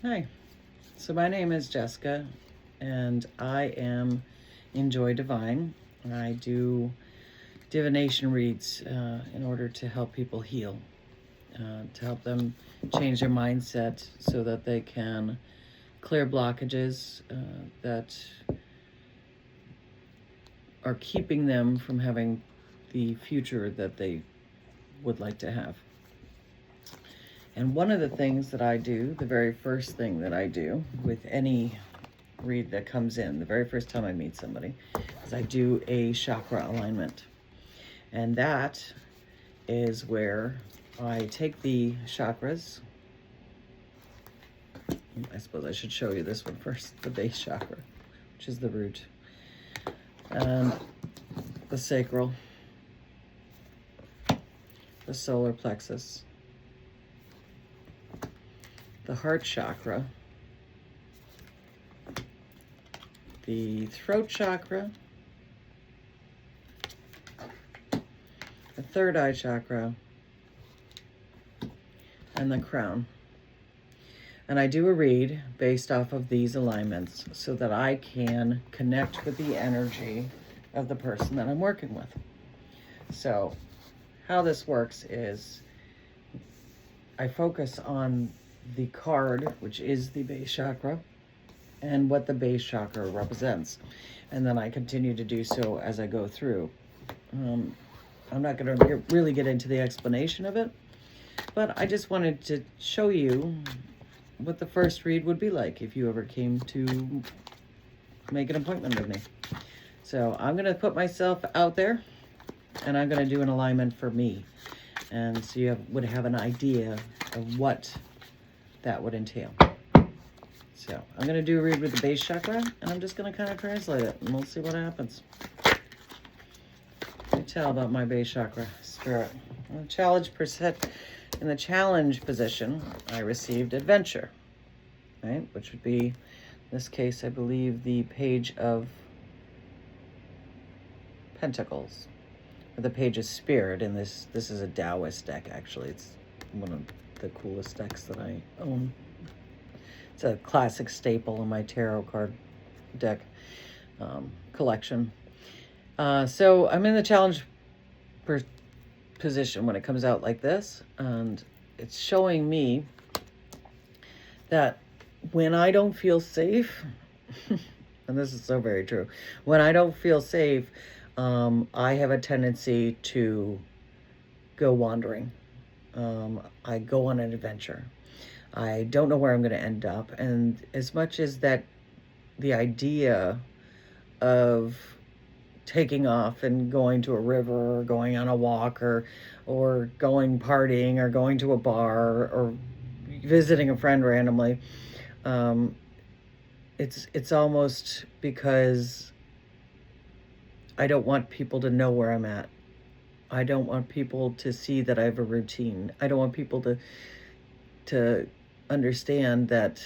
Hi, so my name is Jessica, and I am Enjoy Divine. I do divination reads in order to help people heal, to help them change their mindset so that they can clear blockages that are keeping them from having the future that they would like to have. And one of the things that I do, the very first thing that I do with any read that comes in, the very first time I meet somebody, is I do a chakra alignment. And that is where I take the chakras. I suppose I should show you this one first, the base chakra, which is the root, and the sacral, the solar plexus, the heart chakra, the throat chakra, the third eye chakra, and the crown. And I do a read based off of these alignments so that I can connect with the energy of the person that I'm working with. So how this works is I focus on the card, which is the base chakra, and what the base chakra represents. And then I continue to do so as I go through. I'm not going to really get into the explanation of it, but I just wanted to show you what the first read would be like if you ever came to make an appointment with me. So I'm going to put myself out there, and I'm going to do an alignment for me. And so you would have an idea of what that would entail. So I'm going to do a read with the base chakra, and I'm just going to kind of translate it, and we'll see what happens. Let me tell about my base chakra, spirit. In the challenge position, I received adventure, right? Which would be, in this case, I believe, the page of Pentacles, or the page of Spirit. And this is a Taoist deck, actually. It's one of the coolest decks that I own. It's a classic staple in my tarot card deck collection. So I'm in the challenge position when it comes out like this, and it's showing me that when I don't feel safe, and this is so very true, when I don't feel safe, I have a tendency to go wandering. I go on an adventure. I don't know where I'm going to end up. And as much as that, the idea of taking off and going to a river or going on a walk or going partying or going to a bar or visiting a friend randomly, it's almost because I don't want people to know where I'm at. I don't want people to see that I have a routine. I don't want people to understand that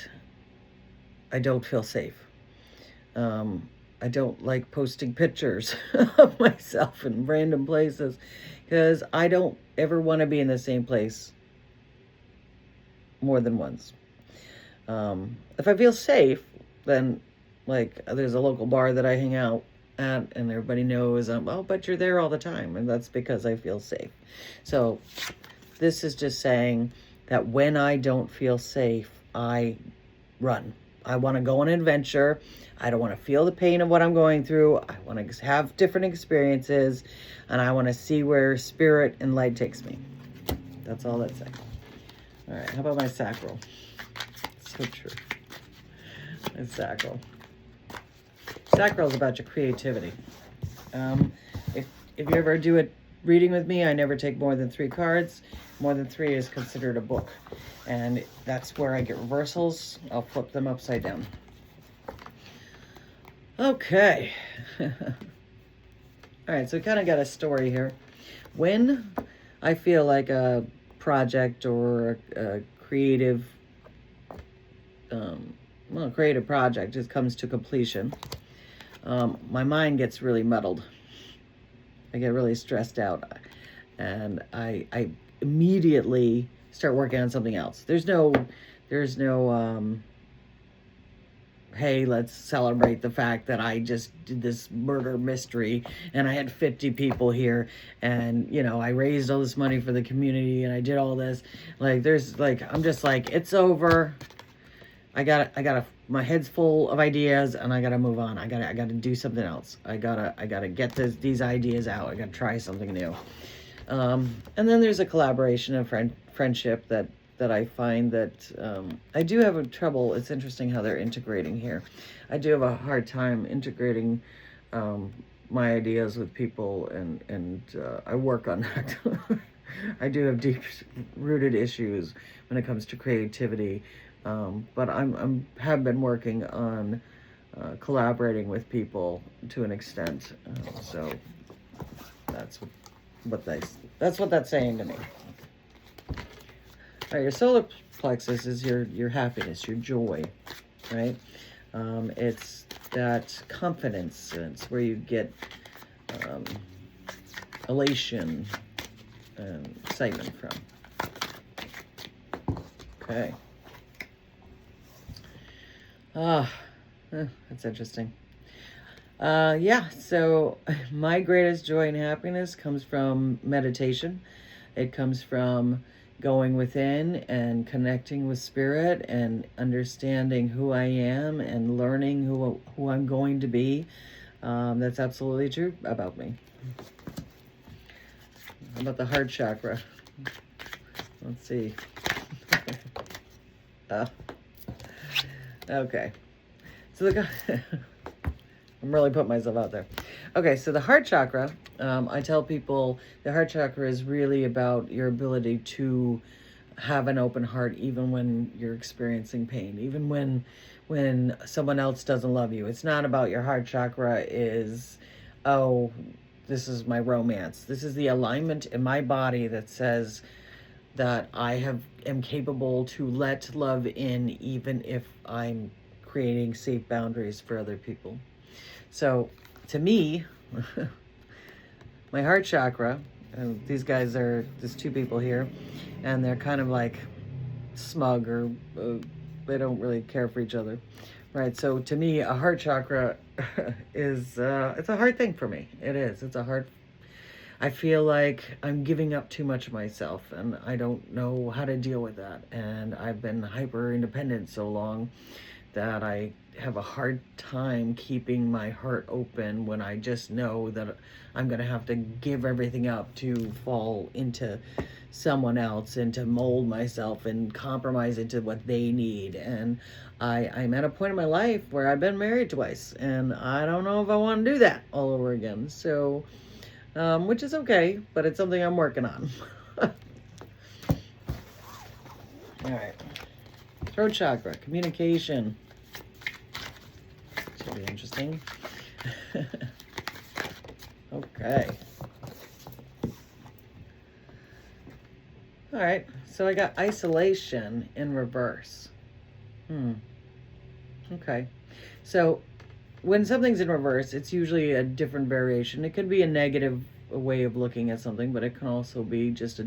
I don't feel safe. I don't like posting pictures of myself in random places because I don't ever want to be in the same place more than once. If I feel safe, then like there's a local bar that I hang out at and everybody knows but you're there all the time, and that's because I feel safe. So this is just saying that when I don't feel safe, I run. I want to go on an adventure. I don't want to feel the pain of what I'm going through. I want to have different experiences, and I want to see where spirit and light takes me. That's all that's saying. All right, how about my sacral? So true. My sacral. Sacral is about your creativity. If you ever do a reading with me, I never take more than 3 cards. More than 3 is considered a book. And that's where I get reversals. I'll flip them upside down. Okay. All right, so we kind of got a story here. When I feel like a project or a creative project just comes to completion, my mind gets really muddled. I get really stressed out, and I immediately start working on something else. There's no there's no, hey, let's celebrate the fact that I just did this murder mystery and I had 50 people here and, you know, I raised all this money for the community and I did all this. Like, there's like, I'm just like, it's over. My head's full of ideas and I gotta move on. I gotta do something else. I gotta get these ideas out. I gotta try something new. And then there's a collaboration of friendship that I find that I do have a trouble. It's interesting how they're integrating here. I do have a hard time integrating my ideas with people, and I work on that. I do have deep-rooted issues when it comes to creativity, but have been working on collaborating with people to an extent. So that's what that's saying to me. All right, your solar plexus is your happiness, your joy, right? It's that confidence. It's where you get elation and excitement from. Okay. That's interesting. Yeah, so my greatest joy and happiness comes from meditation. It comes from going within and connecting with spirit and understanding who I am and learning who I'm going to be. That's absolutely true about me. How about the heart chakra? Let's see. Okay. So I'm really putting myself out there. Okay, so the heart chakra, I tell people the heart chakra is really about your ability to have an open heart even when you're experiencing pain, even when someone else doesn't love you. It's not about your heart chakra is, oh, this is my romance. This is the alignment in my body that says that I am capable to let love in even if I'm creating safe boundaries for other people. So to me, my heart chakra, and there's two people here, and they're kind of like smug or they don't really care for each other, right? So to me, a heart chakra is, it's a hard thing for me. It is. It's a hard, I feel like I'm giving up too much of myself and I don't know how to deal with that. And I've been hyper independent so long that I have a hard time keeping my heart open when I just know that I'm going to have to give everything up to fall into someone else and to mold myself and compromise into what they need. And I'm at a point in my life where I've been married twice and I don't know if I want to do that all over again. So, which is okay, but it's something I'm working on. All right. Throat chakra, communication. Should be interesting. Okay. All right. So I got isolation in reverse. Okay. So when something's in reverse, it's usually a different variation. It could be a negative way of looking at something, but it can also be just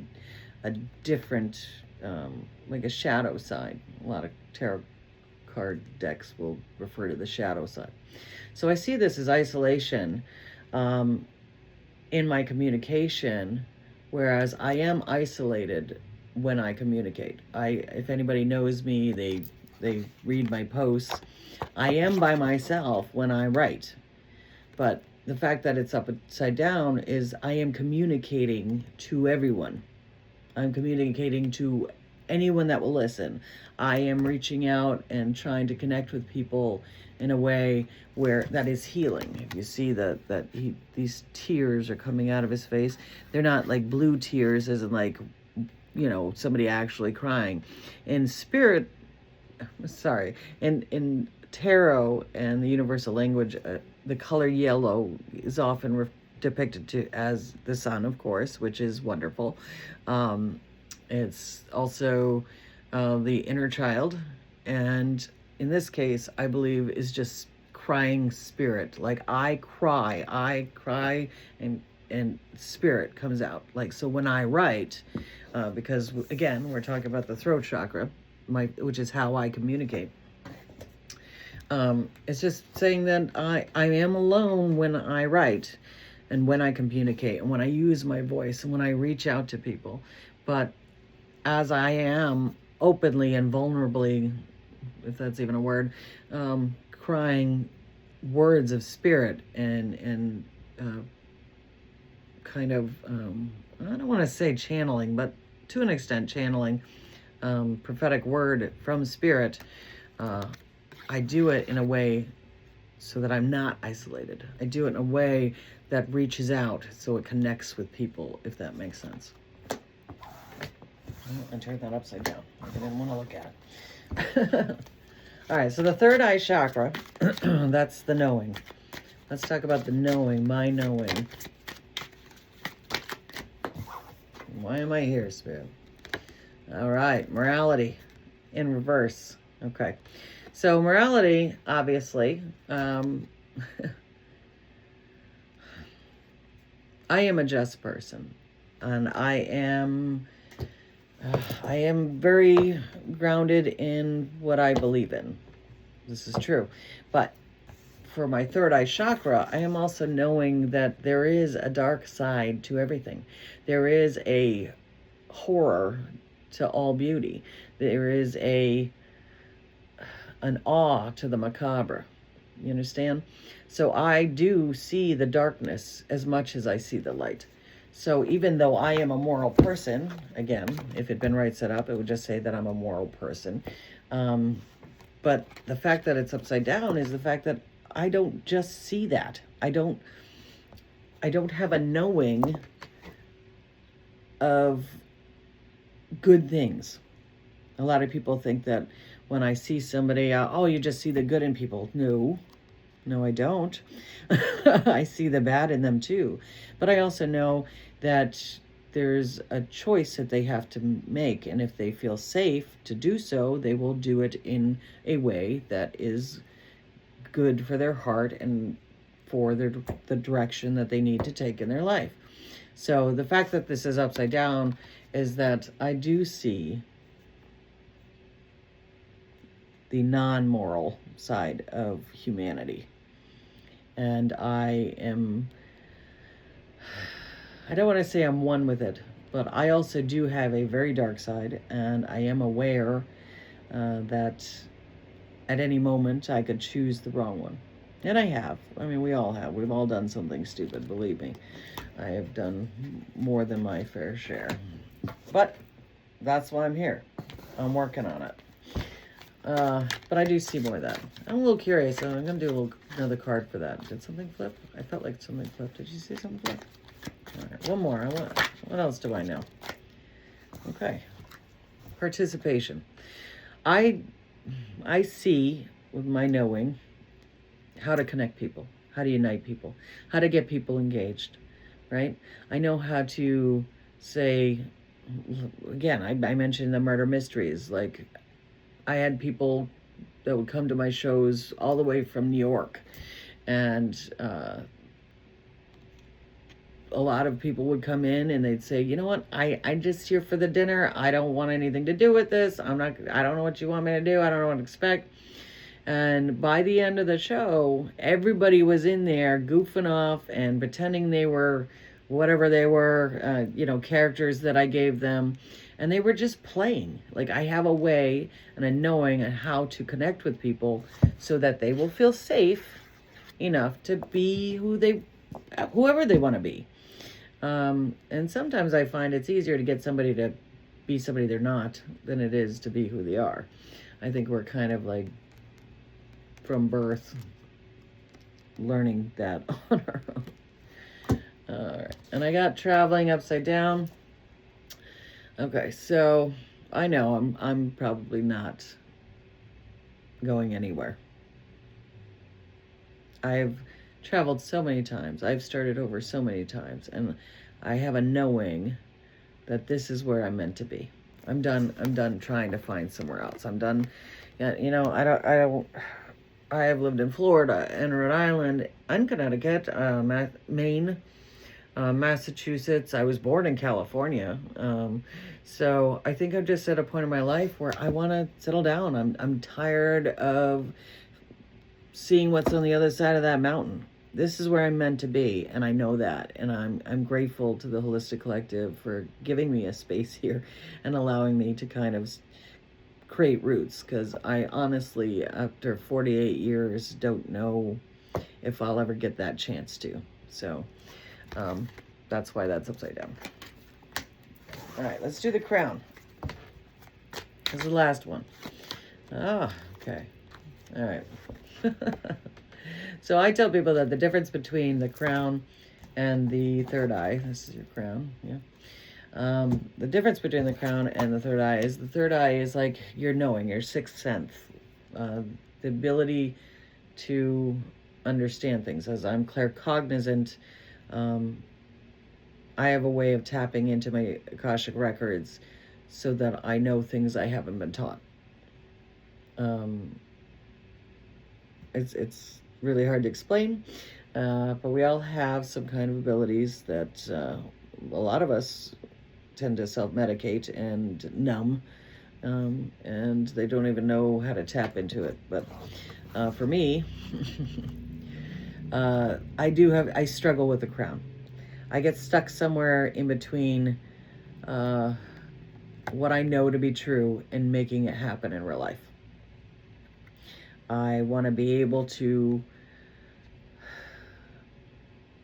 a different, like a shadow side. A lot of tarot card decks will refer to the shadow side. So I see this as isolation in my communication, whereas I am isolated when I communicate. If anybody knows me, they read my posts. I am by myself when I write, but the fact that it's upside down is I am communicating to everyone. I'm communicating to anyone that will listen. I am reaching out and trying to connect with people in a way where that is healing. If you see these tears are coming out of his face, they're not like blue tears as in like, you know, somebody actually crying. In spirit, in tarot and the universal language, the color yellow is often depicted as the sun, of course, which is wonderful. It's also the inner child, and in this case, I believe is just crying spirit. Like I cry, and spirit comes out. Like, so when I write, because again, we're talking about the throat chakra, which is how I communicate. It's just saying that I am alone when I write and when I communicate and when I use my voice and when I reach out to people. But as I am openly and vulnerably, if that's even a word, crying words of spirit and kind of, I don't want to say channeling, but to an extent channeling prophetic word from spirit, I do it in a way so that I'm not isolated. I do it in a way that reaches out so it connects with people, if that makes sense. I turned that upside down. I didn't want to look at it. All right, so the third eye chakra, that's the knowing. Let's talk about the knowing, my knowing. Why am I here, Spirit? All right, morality in reverse. Okay, so morality, obviously, I am a just person, and I am very grounded in what I believe in. This is true. But for my third eye chakra, I am also knowing that there is a dark side to everything. There is a horror to all beauty. There is an awe to the macabre. You understand? So I do see the darkness as much as I see the light. So even though I am a moral person, again, if it had been right set up, it would just say that I'm a moral person. But the fact that it's upside down is the fact that I don't just see that. I don't have a knowing of good things. A lot of people think that when I see somebody, oh, you just see the good in people. No, I don't. I see the bad in them too. But I also know that there's a choice that they have to make. And if they feel safe to do so, they will do it in a way that is good for their heart and for the direction that they need to take in their life. So the fact that this is upside down is that I do see the non-moral side of humanity. And I don't want to say I'm one with it, but I also do have a very dark side, and I am aware that at any moment I could choose the wrong one. And I have. I mean, we all have. We've all done something stupid, believe me. I have done more than my fair share. But that's why I'm here. I'm working on it. But I do see more of that. I'm a little curious, so I'm going to do another card for that. Did something flip? I felt like something flipped. Did you see something flip? All right, one more. What else do I know? Okay. Participation. I see, with my knowing, how to connect people, how to unite people, how to get people engaged, right? I know how to say, again, I mentioned the murder mysteries. Like, I had people that would come to my shows all the way from New York, and a lot of people would come in and they'd say, you know what, I'm just here for the dinner. I don't want anything to do with this. I don't know what you want me to do. I don't know what to expect. And by the end of the show, everybody was in there goofing off and pretending they were whatever they were, characters that I gave them. And they were just playing. Like, I have a way and a knowing on how to connect with people so that they will feel safe enough to be whoever they want to be. And sometimes I find it's easier to get somebody to be somebody they're not than it is to be who they are. I think we're kind of like from birth learning that on our own. All right. And I got traveling upside down. Okay, so I know I'm probably not going anywhere. I've traveled so many times. I've started over so many times, and I have a knowing that this is where I'm meant to be. I'm done trying to find somewhere else. I'm done. I have lived in Florida and Rhode Island and Connecticut, Maine, Massachusetts. I was born in California. So I think I'm just at a point in my life where I want to settle down. I'm tired of seeing what's on the other side of that mountain. This is where I'm meant to be, and I know that, and I'm grateful to the Holistic Collective for giving me a space here and allowing me to kind of create roots, because I honestly, after 48 years, don't know if I'll ever get that chance to. So that's why that's upside down. All right, let's do the crown. This is the last one. Ah, okay. All right. So I tell people that the difference between the crown and the third eye, this is your crown, yeah. The difference between the crown and the third eye is like your knowing, your sixth sense, the ability to understand things. As I'm claircognizant, I have a way of tapping into my Akashic records so that I know things I haven't been taught. It's really hard to explain, but we all have some kind of abilities that a lot of us tend to self-medicate and numb, and they don't even know how to tap into it. But for me, I struggle with the crown. I get stuck somewhere in between what I know to be true and making it happen in real life. I want to be able to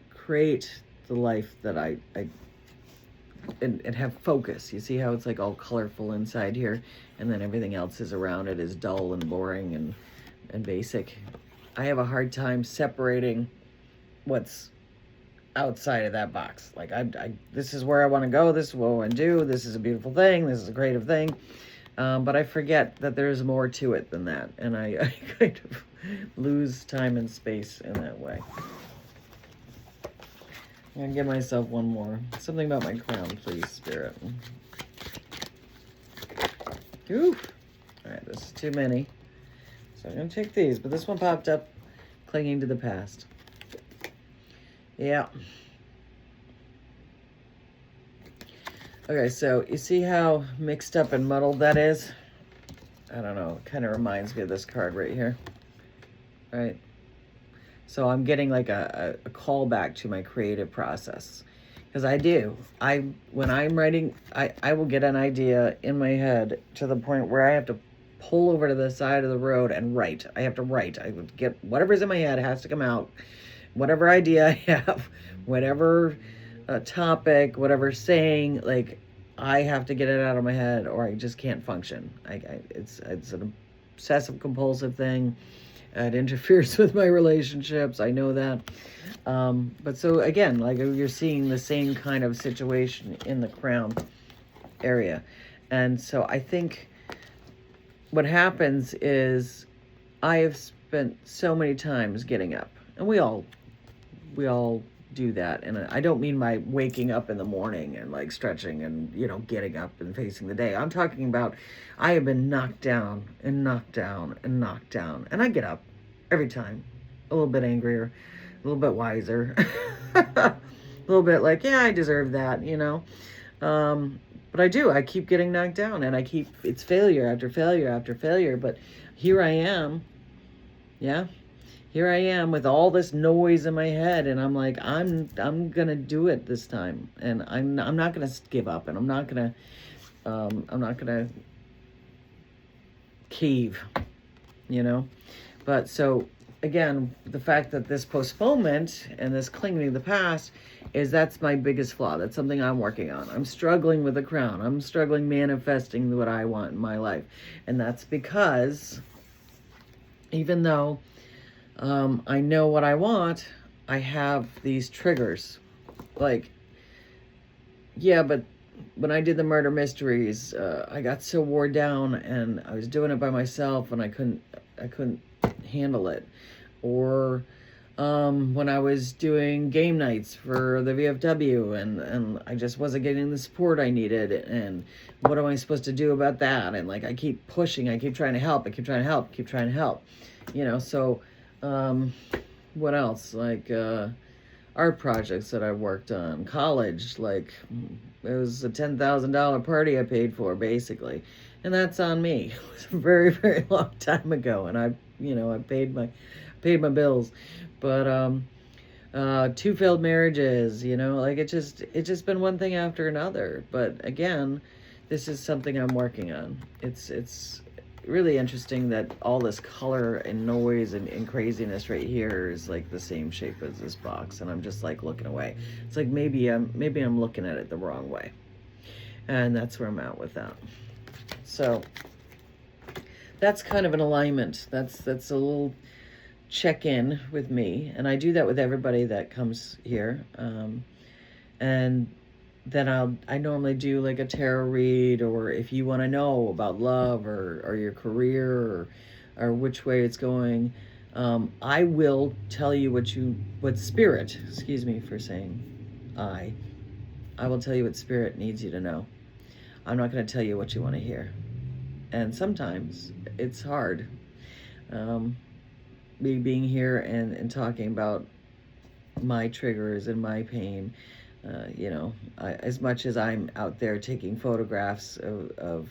create the life that I have focus. You see how it's like all colorful inside here, and then everything else is around it is dull and boring and basic. I have a hard time separating what's outside of that box. Like this is where I want to go. This is what I want to do. This is a beautiful thing. This is a creative thing. But I forget that there's more to it than that. And I kind of lose time and space in that way. I'm going to give myself one more. Something about my crown, please, Spirit. Oof. All right, this is too many. So I'm going to take these. But this one popped up, clinging to the past. Yeah. Okay, so you see how mixed up and muddled that is? I don't know. It kind of reminds me of this card right here. Right? So I'm getting like a callback to my creative process. Because I do. When I'm writing, I will get an idea in my head to the point where I have to pull over to the side of the road and write. I have to write. I would get whatever's in my head has to come out. Whatever idea I have, whatever topic, whatever saying, like I have to get it out of my head or I just can't function. It's an obsessive compulsive thing. It interferes with my relationships. I know that. But so again, like you're seeing the same kind of situation in the crown area. And so I think what happens is I have spent so many times getting up, and we all do that. And I don't mean by waking up in the morning and like stretching and, getting up and facing the day. I'm talking about I have been knocked down and knocked down and knocked down. And I get up every time, a little bit angrier, a little bit wiser, a little bit like, yeah, I deserve that, But I do. I keep getting knocked down and it's failure after failure after failure. But here I am. Yeah. Here I am with all this noise in my head, and I'm like, I'm gonna do it this time, and I'm not gonna give up, and I'm not gonna cave, But so again, the fact that this postponement and this clinging to the past that's my biggest flaw. That's something I'm working on. I'm struggling with the crown. I'm struggling manifesting what I want in my life, and that's because even though I know what I want, I have these triggers. Like, yeah, but when I did the murder mysteries, I got so wore down and I was doing it by myself and I couldn't handle it. Or when I was doing game nights for the VFW and I just wasn't getting the support I needed, and what am I supposed to do about that? And like I keep pushing, I keep trying to help, so what else? Like art projects that I worked on, college, like it was a $10,000 party I paid for basically. And that's on me. It was a very, very long time ago, and I paid my bills. But two failed marriages, like it's just been one thing after another. But again, this is something I'm working on. It's really interesting that all this color and noise and craziness right here is like the same shape as this box, and I'm just like looking away. It's like maybe I'm looking at it the wrong way, and that's where I'm at with that. So that's kind of an alignment. That's a little check-in with me, and I do that with everybody that comes here. And then I normally do like a tarot read, or if you want to know about love or your career or which way it's going, I will tell you what spirit, excuse me for saying I will tell you what spirit needs you to know. I'm not going to tell you what you want to hear. And sometimes it's hard. Me being here and talking about my triggers and my pain. As much as I'm out there taking photographs of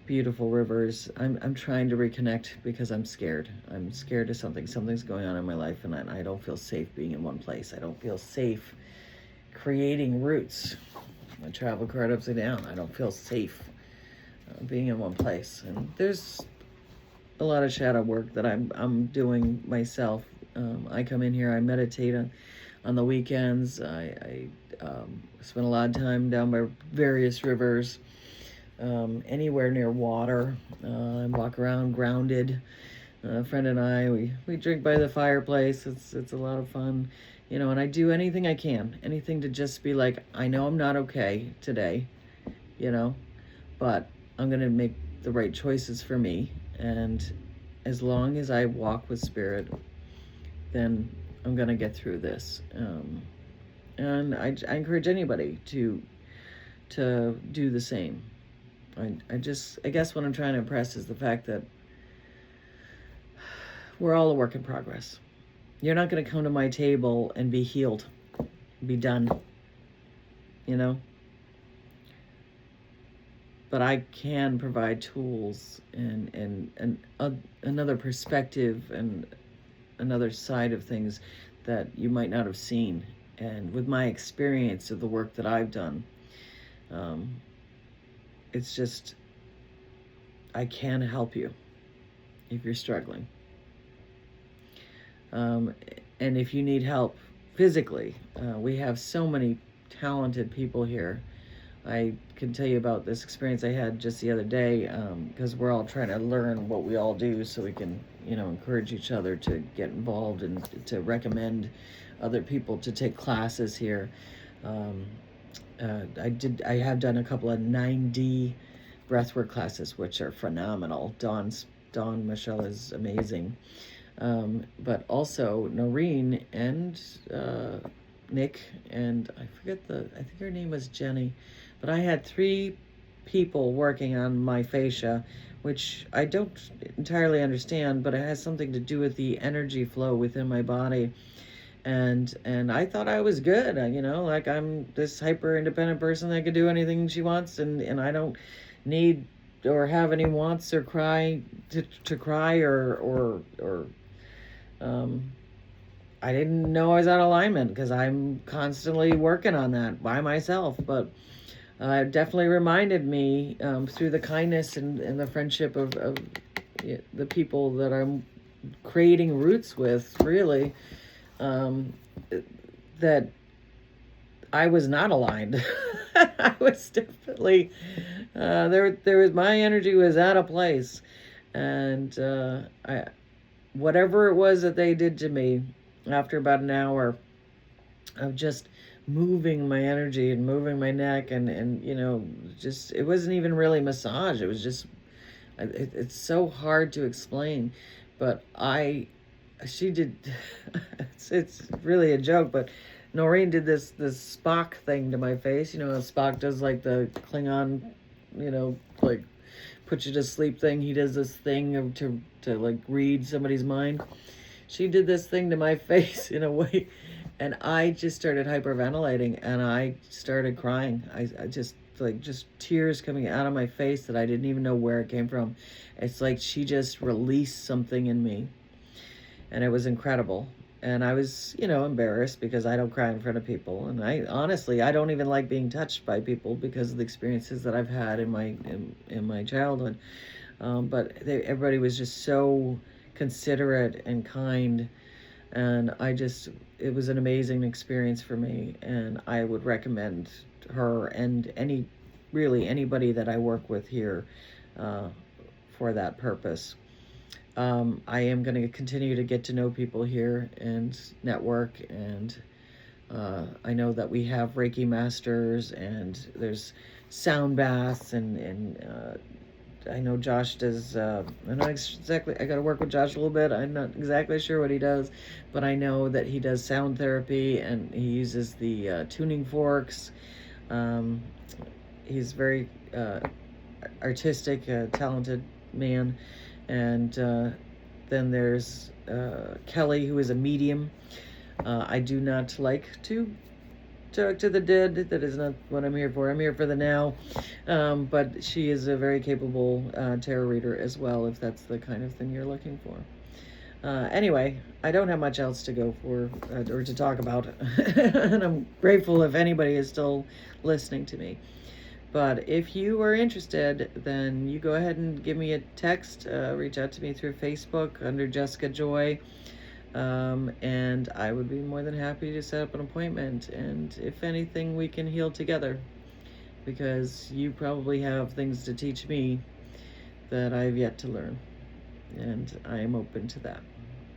beautiful rivers, I'm trying to reconnect because I'm scared. I'm scared of something. Something's going on in my life, and I don't feel safe being in one place. I don't feel safe creating roots. My travel card upside down. I don't feel safe being in one place. And there's a lot of shadow work that I'm doing myself. I come in here, I meditate on the weekends. I spend a lot of time down by various rivers, anywhere near water. I walk around grounded. A friend and I, we drink by the fireplace. It's a lot of fun, and I do anything I can, anything to just be like, I know I'm not okay today, but I'm going to make the right choices for me. And as long as I walk with spirit, then I'm going to get through this. And I encourage anybody to do the same. I guess what I'm trying to impress is the fact that we're all a work in progress. You're not going to come to my table and be healed, be done, But I can provide tools and another perspective and another side of things that you might not have seen. And with my experience of the work that I've done, it's just, I can help you if you're struggling. And if you need help physically, we have so many talented people here. I can tell you about this experience I had just the other day, because we're all trying to learn what we all do so we can, encourage each other to get involved and to recommend other people to take classes here. I have done a couple of 9D breathwork classes, which are phenomenal. Dawn Michelle is amazing. But also Noreen and Nick, and I think her name was Jenny, but I had 3 people working on my fascia, which I don't entirely understand, but it has something to do with the energy flow within my body. And I thought I was good, like I'm this hyper independent person that can do anything she wants, and I don't need or have any wants or cry to cry or I didn't know I was out of alignment because I'm constantly working on that by myself. But it definitely reminded me through the kindness and the friendship of the people that I'm creating roots with, really, that I was not aligned. I was definitely, there was, my energy was out of place. And whatever it was that they did to me, after about an hour of just moving my energy and moving my neck and just, it wasn't even really massage. It was just, it's so hard to explain, but she did, it's really a joke, but Noreen did this Spock thing to my face. Spock does like the Klingon, like put you to sleep thing. He does this thing of to like read somebody's mind. She did this thing to my face in a way And I just started hyperventilating, and I started crying. I just, like, just tears coming out of my face that I didn't even know where it came from. It's like she just released something in me, and it was incredible. And I was, embarrassed because I don't cry in front of people. And I honestly, I don't even like being touched by people because of the experiences that I've had in my childhood. But everybody was just so considerate and kind, and it was an amazing experience for me, and I would recommend her and anybody that I work with here for that purpose. I am going to continue to get to know people here and network, and I know that we have Reiki masters, and there's sound baths, and I know Josh does, I'm not exactly, I got to work with Josh a little bit. I'm not exactly sure what he does, but I know that he does sound therapy, and he uses the tuning forks. He's very artistic, talented man. And then there's Kelly, who is a medium. I do not like to talk to the dead. That is not what I'm here for. I'm here for the now. But she is a very capable tarot reader as well, if that's the kind of thing you're looking for. Anyway, I don't have much else to go for or to talk about. And I'm grateful if anybody is still listening to me. But if you are interested, then you go ahead and give me a text. Reach out to me through Facebook under Jessica Joy. And I would be more than happy to set up an appointment. And if anything, we can heal together, because you probably have things to teach me that I've yet to learn. And I am open to that.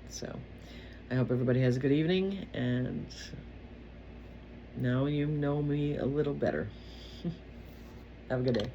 So I hope everybody has a good evening. And now you know me a little better. Have a good day.